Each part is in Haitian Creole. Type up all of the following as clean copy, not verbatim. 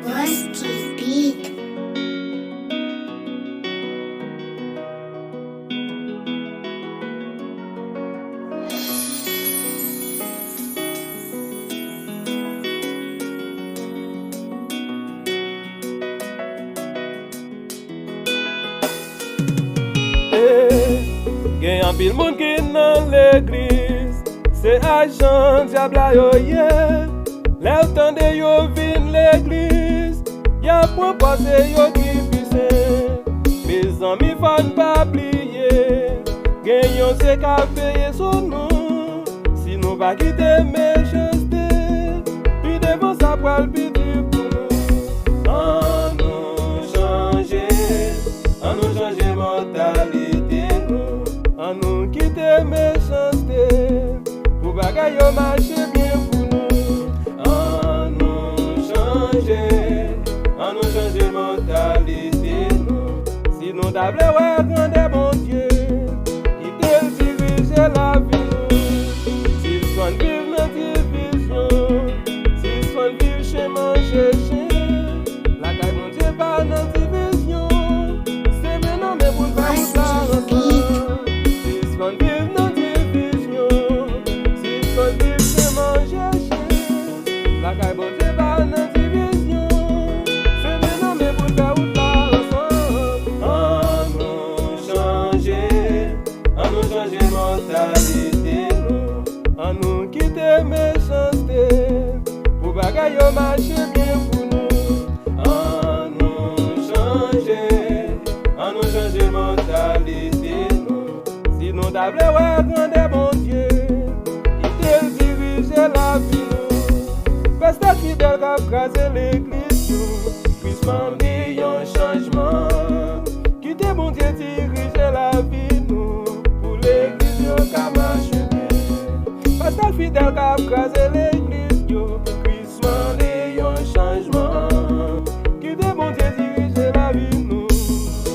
Rusty Beat. Gen an pil moun ki nan l'eglis, se ajan diabla yo ye. Le ou tande yo vin l'eglis, ya propose yo ki pise. Me zami fan pa pliye, gen yon se ka peye son nou. Si nou pa kite mecheste, pi devon sa pral piti pou nou. An nou chanje mentalite nou. An nou kite mecheste, pou bagay yo marche bien pou nou. An nou chanje mentalite nou. Si nou table wè grande bon Dieu, kite l dirije la vi nou. Si son vive nan division, si son vive cheman cheche, la kay bon Dieu pa nan division, se menan me pou pa ou la rentan. Si son vive nan division, si son vive cheman cheche, la kay bon Dieu pa nan division, se menan me pou pa ou la rentan. An nou chanje mentalite nou. An nou kite mecheste, pou bagay yo marche bien pou nou. An nou chanje mentalite nou. Si nou table wè grande bon Dieu, kite l dirije la vi nou. Peste fidèl kap krase l'eglis nou, puis mande yon chanjman. Kite bon Dieu dirije la vi nou, pou l'eglis yo ka marche bien. Peste fidèl kap krase l'eglis yo, puis mande yon chanjman. Kite bon Dieu dirije la vi nou,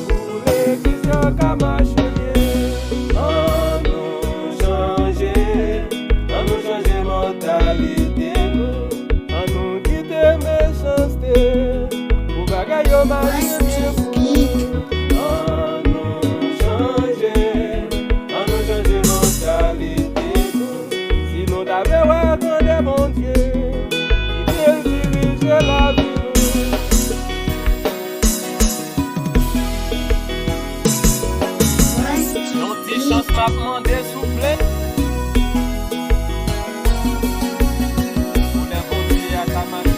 pou l'eglis yo ka marche bien. An nou chanje mentalite nou. An nou kite mecheste, pou bagay yo marche bien pou nou. An nou chanje mentalite nou. Si nou table wè grande bon Dieu, kite l dirije la vi nou. Rusty Non ti chans m'a mande souple. Pou le bon Dieu a ka marche.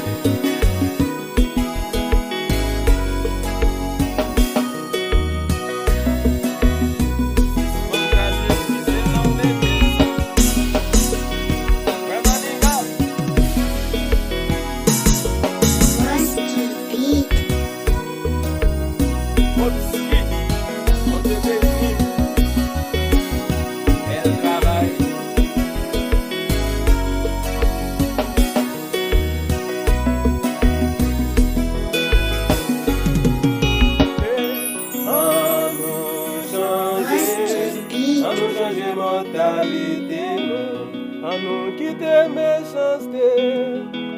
Bon kaze pise nan l'eglis. Vraiment les gars. Rusty Beat. Obski, on te bénit. Elle travaille. An nou chanje mentalite nou. An nou kite mecheste,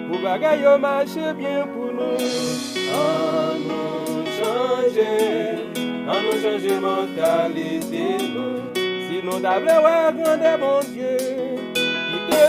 pou bagay yo marche bien pou nou. An nou chanje mentalite nou. Si nou table wè grande bon Dieu, kite l